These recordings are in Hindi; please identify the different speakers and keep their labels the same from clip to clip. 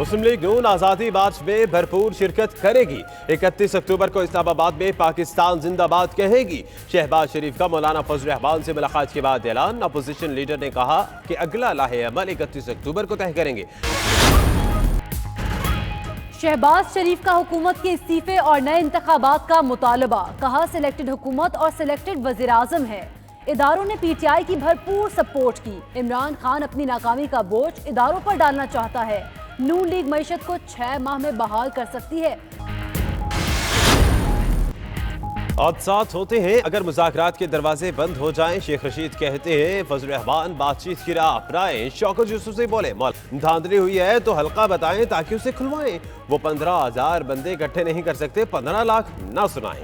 Speaker 1: मुस्लिम लीग नून आज़ादी मार्च में भरपूर शिरकत करेगी। 31 अक्टूबर को इस्लामाबाद में पाकिस्तान जिंदाबाद कहेगी। शहबाज शरीफ का मौलाना फजल रहमान से मुलाकात के बाद ऐलान। अपोजिशन लीडर ने कहा कि अगला लाहे अमल 31 अक्टूबर को तय करेंगे।
Speaker 2: शहबाज शरीफ का हुकूमत के इस्तीफे और नए इंतखाबात का मुतालबा। कहा सिलेक्टेड हुकूमत और सिलेक्टेड वज़ीर आज़म है। इदारों ने पीटीआई की भरपूर सपोर्ट की। इमरान खान अपनी नाकामी का बोझ इदारों पर डालना चाहता है। नून लीग मईशत को 6 माह में बहाल कर सकती है।
Speaker 1: हादसात होते हैं अगर मुज़ाकरात के दरवाजे बंद हो जाएं। शेख रशीद कहते हैं फजल रहमान बातचीत की राह अपनाएं। शौकत यूसुफ से बोले धांधली हुई है तो हल्का बताएं ताकि उसे खुलवाएं। वो 15,000 बंदे इकट्ठे नहीं कर सकते, 15 लाख ना सुनाएं।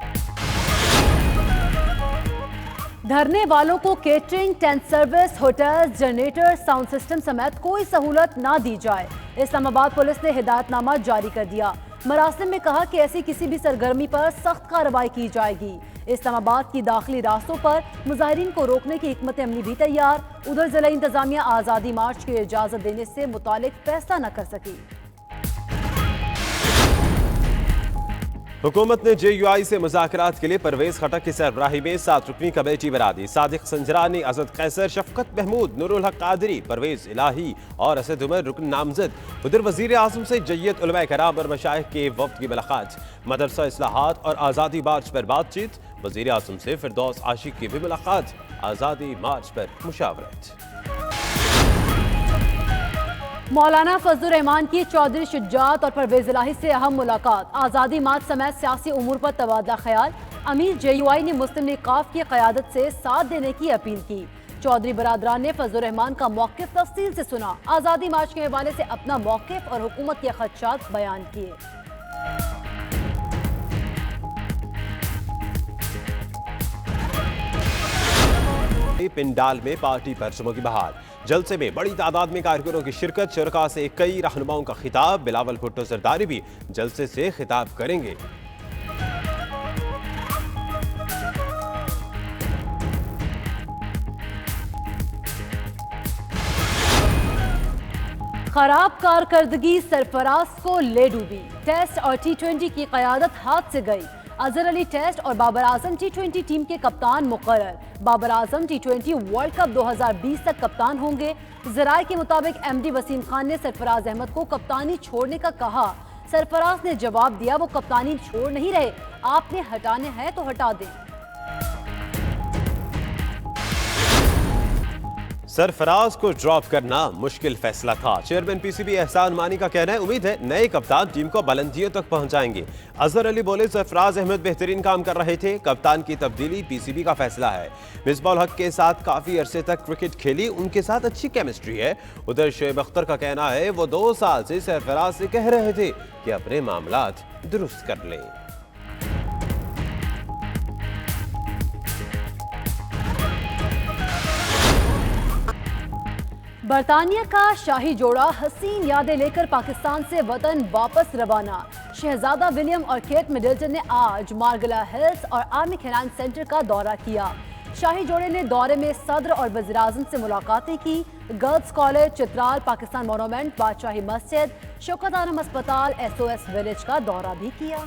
Speaker 2: धरने वालों को catering, tent service, hotel, generator, sound system समेत कोई सहूलत ना दी जाए। इस्लामाबाद पुलिस ने हिदायतनामा जारी कर दिया। मरासिम में कहा कि ऐसी किसी भी सरगर्मी पर सख्त कार्रवाई की जाएगी। इस्लामाबाद की दाखिली रास्तों पर मुजाहिरीन को रोकने की हिकमत अमली भी तैयार। उधर जिला इंतजामिया आज़ादी मार्च की इजाजत देने से मुतालिक फैसला न कर सकी।
Speaker 1: हुकूमत ने JUI से मुज़ाकरात के लिए परवेज खटक की सरबराही में 7 रुकनी कमेटी बना दी। सादिक संजरानी, असद कैसर, शफकत महमूद, नूरुल हक कादरी, परवेज इलाही और असद उमर रुकन नामजद। उधर वज़ीर आज़म से जय्यत उलमा कराम और मशाइख के वफ्द की मुलाकात। मदरसा इस्लाहात और आज़ादी मार्च पर बातचीत। वज़ीर आज़म से फिरदौस आशिक की भी मुलाकात। आज़ादी मार्च पर मुशावरत।
Speaker 2: मौलाना फजल रहमान की चौधरी शुजात और परवेज इलाही से अहम मुलाकात। आज़ादी मार्च समेत सियासी उमूर पर तबादला ख्याल। अमीर JUI ने मुस्लिम लीग काफ की क़यादत से साथ देने की अपील की। चौधरी बरादरान ने फजल रहमान का मौक़िफ़ तफसील से सुना। आज़ादी मार्च के हवाले से अपना मौक़िफ़ और हुकूमत के खदशात बयान किए।
Speaker 1: पिंडाल में पार्टी परचमों की बहार। जलसे में बड़ी तादाद में कारकुनों की शिरकत। शुरका से कई रहनुमाओं का खिताब। बिलावल भुट्टो जरदारी भी जलसे से खिताब करेंगे।
Speaker 2: खराब कारकर्दगी सरफराज को ले डूबी। टेस्ट और T20 की क़यादत हाथ से गई। अजहर अली टेस्ट और बाबर आजम T20 टीम के कप्तान मुकर्रर। Babar Azam T20 world cup 2020 तक कप्तान होंगे। जराये के मुताबिक MD वसीम खान ने सरफराज अहमद को कप्तानी छोड़ने का कहा। सरफराज ने जवाब दिया, वो कप्तानी छोड़ नहीं रहे, आपने हटाने हैं तो हटा दें।
Speaker 1: सरफराज को ड्रॉप करना मुश्किल फैसला था। चेयरमैन PCB एहसान मानी का कहना है उम्मीद है नए कप्तान टीम को बुलंदियों तक पहुंचाएंगे। अजहर अली बोले सरफराज अहमद बेहतरीन काम कर रहे थे, कप्तान की तब्दीली PCB का फैसला है। मिसबाह हक के साथ काफी अरसे तक क्रिकेट खेली, उनके साथ अच्छी केमिस्ट्री है। उधर शोएब अख्तर का कहना है वो 2 साल से सरफराज से कह रहे थे कि अपने मामलात दुरुस्त कर लें।
Speaker 2: बरतानिया का शाही जोड़ा हसीन यादें लेकर पाकिस्तान से वतन वापस रवाना। शहजादा विलियम और केट मिडल्टन ने आज मार्गला हिल्स और आर्मी खैरान सेंटर का दौरा किया। शाही जोड़े ने दौरे में सदर और वज़ीर आज़म से मुलाकातें की। Girls college, Chitral, Pakistan monument, Badshahi Masjid, Shaukat आलम अस्पताल, SOS विलेज का दौरा भी किया।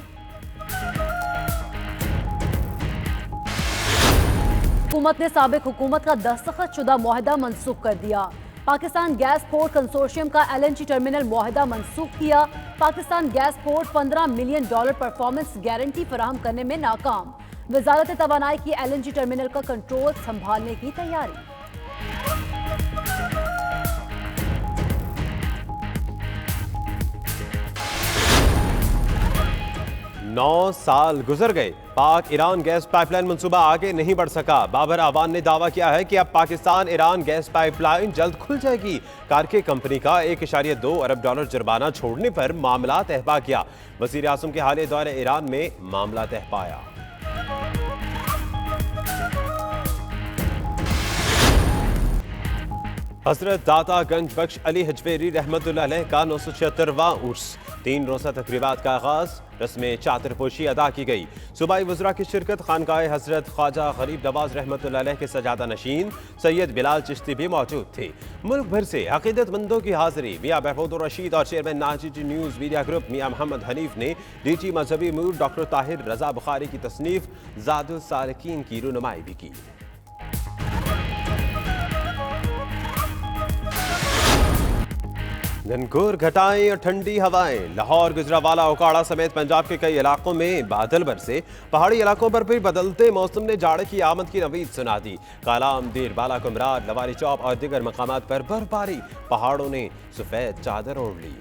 Speaker 2: हुकूमत ने साबिक हुकूमत का दस्तखत शुदा मुआहदा मनसूख कर दिया। पाकिस्तान गैस पोर्ट कंसोर्शियम का LNG टर्मिनल मुआहदा मनसूख किया। Pakistan gas port $15 million performance guarantee फराहम करने में नाकाम। वजारत तवानाई की LNG टर्मिनल का कंट्रोल संभालने की तैयारी।
Speaker 1: 9 साल गुजर गए, पाक ईरान गैस पाइपलाइन मंसूबा आगे नहीं बढ़ सका। बाबर आवान ने दावा किया है कि अब पाकिस्तान ईरान गैस पाइपलाइन जल्द खुल जाएगी। कारके कंपनी का $1.2 अरब जुर्माना छोड़ने पर मामला तय पा गया। वज़ीर आज़म के हालिया दौरे ईरान में मामला तय पाया। हजरत दाता गंज बख्श अली हजवेरी रहमतुल्लाह अलैह का 976वां उर्स 3 रोज़ा तकरीबात का आगाज रस्म चादरपोशी अदा की गई। सूबाई वज़रा की शिरकत खानकाए हजरत ख्वाजा गरीब नवाज रहमतुल्लाह अलैह के सजादा नशीन सैयद बिलाल चिश्ती भी मौजूद थे। मुल्क भर से अकीदतमंदों की हाजिरी। मियाँ महमूद रशीद और चेयरमैन नाजीटी न्यूज़ मीडिया ग्रुप मियाँ मोहम्मद हनीफ ने डीजी मजहबी मूर डॉक्टर ताहिर रजा बुखारी की तसनीफ ज़ादुल सालिकीन की रुनुमाई भी की। घनघोर घटाएं और ठंडी हवाएं। लाहौर, गुजरावाला, ओकाड़ा समेत पंजाब के कई इलाकों में बादल बरसे। पहाड़ी इलाकों पर भी बदलते मौसम ने जाड़े की आमद की नवीद सुना दी। कालाम, देर, बाला कुमरार, लवारी चौप और दीगर मकामात पर बर्फबारी। पहाड़ों ने सफेद चादर ओढ़ ली।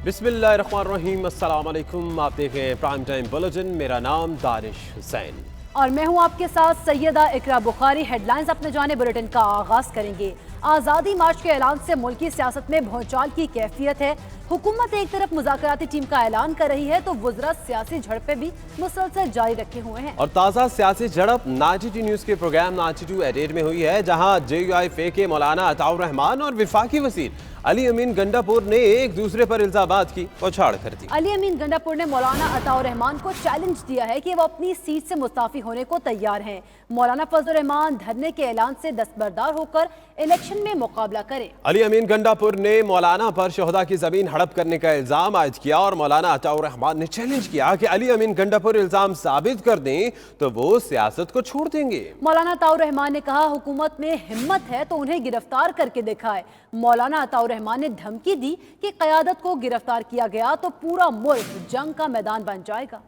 Speaker 1: बिस्मिल्लाहिर्रहमानिर्रहीम, अस्सलाम वालेकुम। आप देख रहे हैं प्राइम टाइम बुलेटिन। मेरा नाम दानिश हुसैन
Speaker 2: और मैं हूं आपके साथ सैयदा इकरा बुखारी। हेडलाइंस अपने जाने बुलेटिन का आगाज करेंगे। आज़ादी मार्च के ऐलान से मुल्की सियासत में भौचाल की कैफियत है। हुकूमत एक तरफ मुज़ाकराती टीम का ऐलान कर रही है तो वुज़रा सियासी झड़पें भी मुसलसल जारी रखे हुए हैं।
Speaker 1: और ताज़ा सियासी झड़प नाजीटी न्यूज़ के प्रोग्राम नाजीटू एडेड में हुई है, जहां JUIF के मौलाना अताउर रहमान और विफाकी वज़ीर अली अमीन गंडापुर ने एक दूसरे पर इल्जामात की बौछार कर दी।
Speaker 2: अली अमीन गंडापुर ने मौलाना अताउर रहमान को चैलेंज दिया है कि वो अपनी सीट से मुस्ताफी होने को तैयार हैं। मौलाना फजलुर रहमान धरने के ऐलान से दस्तबरदार होकर इलेक्शन में मुकाबला करें।
Speaker 1: अली अमीन गंडापुर ने मौलाना पर शोहदा की जमीन हड़प करने का इल्जाम आयद किया और मौलाना अताउर रहमान ने चैलेंज किया कि अली अमीन गंडापुर इल्जाम साबित कर दें तो वो सियासत को छोड़ देंगे।
Speaker 2: मौलाना अताउर रहमान ने कहा, हुकूमत में हिम्मत है तो उन्हें गिरफ्तार करके दिखाए। मौलाना अताउर रहमान ने धमकी दी कि क़यादत को गिरफ्तार किया गया तो पूरा मुल्क जंग का मैदान बन जाएगा।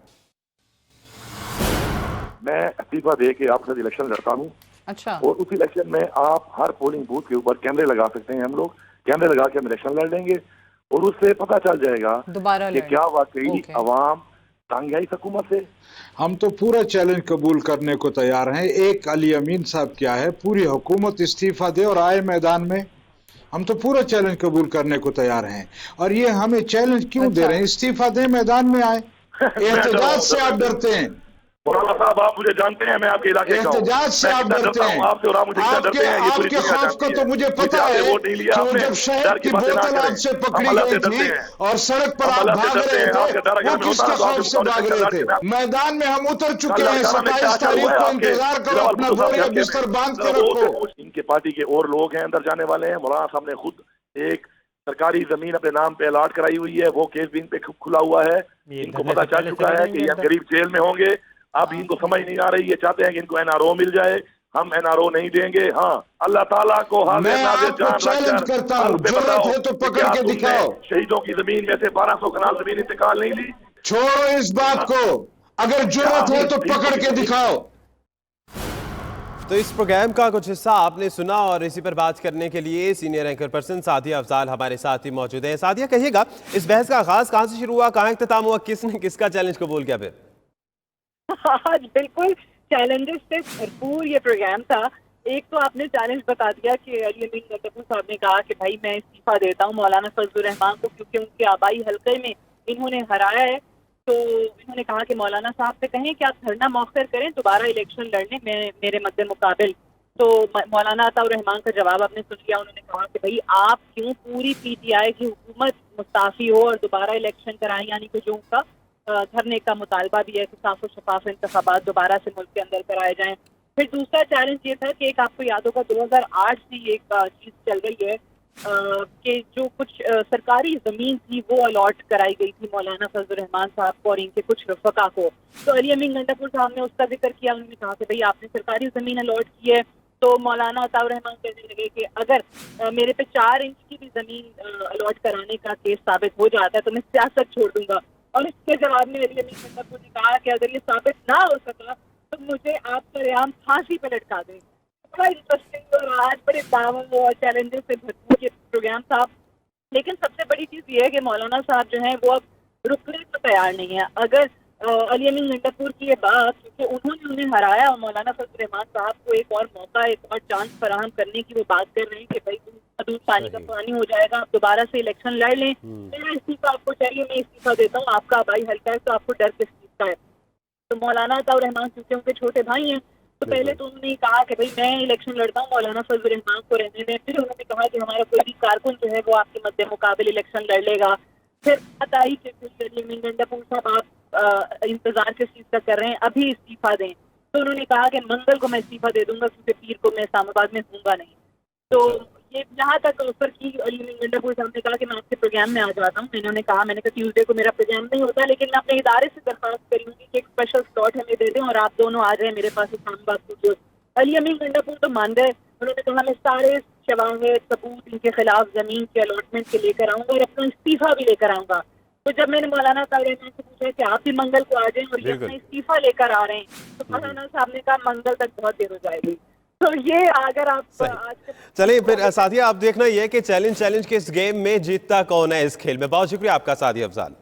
Speaker 3: मैं इस्तीफा दे के आपके साथ इलेक्शन लड़ता हूँ।
Speaker 2: अच्छा।
Speaker 3: और उस इलेक्शन में आप हर पोलिंग बूथ के ऊपर कैमरे लगा सकते हैं। हम लोग कैमरे लगा के हम इलेक्शन लड़ लेंगे और उससे पता चल जाएगा कि क्या वाकई अवाम तंग है इस हुकूमत से।
Speaker 4: हम तो पूरा चैलेंज कबूल करने को तैयार हैं। एक अली अमीन साहब क्या है, पूरी हुकूमत इस्तीफा दे और आए मैदान में। हम तो पूरा चैलेंज कबूल करने को तैयार हैं। और ये हमें चैलेंज क्यों दे रहे हैं? इस्तीफा दे, मैदान में आए। एहतजाज से आप डरते हैं।
Speaker 3: मौलाना साहब, आप मुझे जानते हैं, मैं आपके इलाके का हूं।
Speaker 4: एहतजाज से आप डरते हैं।
Speaker 3: आपसे और आप मुझे क्या डरते हैं? ये पूरी
Speaker 4: आपके
Speaker 3: दुनिया
Speaker 4: खौफ
Speaker 3: जानती
Speaker 4: को तो मुझे पता है कि जब शहद की बोतल आपसे पकड़ी गई थी और सड़क पर आप भाग रहे थे, वो किसके खौफ से भाग रहे थे? मैदान में हम उतर चुके हैं। 27 तारीख को इंतजार करो, अपना बोरिया बिस्तर बांध के रखो।
Speaker 3: इनके पार्टी के और लोग हैं अंदर जाने वाले हैं। मौलाना साहब ने खुद एक सरकारी जमीन अपने नाम पे अलॉट कराई हुई है, वो केस भी इन पे खुला हुआ है। इनको पता चल चुका है कि ये गरीब जेल में होंगे। अब इनको समझ नहीं आ रही, ये चाहते हैं कि इनको NRO मिल जाए। हम NRO नहीं देंगे। हाँ, अल्लाह ताला को
Speaker 4: मैं आपको चैलेंज करता हूँ, जरूरत है तो पकड़ के दिखाओ।
Speaker 3: शहीदों की जमीन में से 1200 कनाल जमीन इंतकाल नहीं ली।
Speaker 4: छोड़ो इस बात को, अगर जरूरत है तो पकड़ के दिखाओ।
Speaker 1: तो इस प्रोग्राम का कुछ हिस्सा आपने सुना और इसी पर बात करने के लिए senior anchor person Sadia Afzal हमारे साथ ही मौजूद है। सादिया, कहिएगा, इस बहस का आगाज कहाँ से शुरू हुआ, कहाँ इख्तिताम हुआ, किसने किसका चैलेंज कबूल किया? फिर
Speaker 5: आज बिल्कुल चैलेंजेस से भरपूर ये प्रोग्राम था। एक तो आपने चैलेंज बता दिया कि अली अमीन गंडापुर साहब ने कहा कि भाई मैं इस्तीफा देता हूँ मौलाना फजलुर रहमान को, क्योंकि उनके आबाई हल्के में इन्होंने हराया है। तो इन्होंने कहा कि मौलाना साहब से कहें कि आप धरना मौखर करें दोबारा इलेक्शन लड़ने में मेरे मद्दे मुकाबिल। तो मौलाना अताउर रहमान का जवाब आपने सुन लिया। उन्होंने कहा कि भाई आप क्यों पूरी PTI की हुकूमत मुस्ताफी हो और दोबारा इलेक्शन कराएं, यानी कि जो उनका धरने का मुतालबा भी है कि साफ और शफाफ इंतखाबात दोबारा से मुल्क के अंदर कराए जाएं। फिर दूसरा चैलेंज ये था कि एक आपको याद होगा 2008 से एक चीज चल रही है कि जो कुछ सरकारी जमीन थी वो अलॉट कराई गई थी मौलाना फजलुर रहमान साहब को और इनके कुछ रफका को। तो अली अमीन गंडापुर साहब ने उसका जिक्र किया। उन्होंने कहा कि भाई आपने सरकारी जमीन अलॉट की है। तो मौलाना अताउर रहमान कहने लगे कि अगर मेरे पे 4 इंच की भी जमीन अलॉट कराने का केस साबित हो जाता है तो मैं सियासत छोड़ दूंगा। और इसके जवाब में अली अमीन गंडापुर ने कहा कि अगर ये साबित ना हो सका तो मुझे आप सरेआम फांसी पे लटका दें। बड़ा इंटरेस्टिंग और आज बड़े दावों और चैलेंजेस से भरपूर ये प्रोग्राम था। लेकिन सबसे बड़ी चीज ये है कि मौलाना साहब जो हैं वो अब रुकने को तैयार नहीं है। अगर अली अमीन गंडापुर की ये बात, क्योंकि उन्होंने उन्हें हराया और मौलाना फजल रहमान साहब को एक और मौका, एक और चांस फराहम करने की वो बात कर रहे हैं कि भाई तुम पानी का पानी हो जाएगा, आप दोबारा से इलेक्शन लड़ लें, मेरा इस्तीफा आपको चाहिए, मैं इस्तीफा देता हूँ, आपका भाई हल्का है तो आपको डर किस चीज का है। तो मौलाना अताउर रहमान क्योंकि उनके छोटे भाई हैं, तो पहले तो उन्होंने कहा कि भाई मैं इलेक्शन लड़ता हूँ, मौलाना फजल रहमान को रहने दें। फिर उन्होंने कहा कि हमारा कोई भी कारकुन जो है वो आपके मद्दे मुकाबले इलेक्शन लड़ लेगा। फिर बात आई कि अली अमीन गंडापुर साहब आप इंतजार किस चीज का कर रहे हैं, अभी इस्तीफा दें। तो उन्होंने कहा कि मंगल को मैं इस्तीफा दे दूंगा क्योंकि पीर को मैं इस्लामाबाद में दूंगा नहीं। तो ये जहाँ तक ऑफर की अली अमीन गंडापुर साहब ने कहा कि मैं आपके प्रोग्राम में आ जाता हूँ। मैंने कहा ट्यूसडे को मेरा प्रोग्राम नहीं होता, लेकिन मैं अपने इदारे से दरख्वास्त करूंगी कि एक स्पेशल स्लॉट हमें दे दें और आप दोनों आ जाए मेरे पास इस्लामाबाद स्टूडियो। अली अमीन गंडापुर तो मान गए, उन्होंने कहा मैं सारे शवाहिद सबूत इनके खिलाफ जमीन के अलॉटमेंट के लेकर आऊंगा और अपना इस्तीफा भी लेकर आऊंगा। तो जब मैंने मौलाना साहब से पूछा कि आप भी मंगल को आ जाएं और ये अपना इस्तीफा लेकर आ रहे हैं, तो मौलाना साहब ने कहा मंगल तक बहुत देर हो जाएगी। तो ये अगर आप आज
Speaker 1: चलिए फिर साथिया, आप देखना ये कि चैलेंज के इस गेम में जीतता कौन है इस खेल में। बहुत शुक्रिया आपका साथी अफजाल।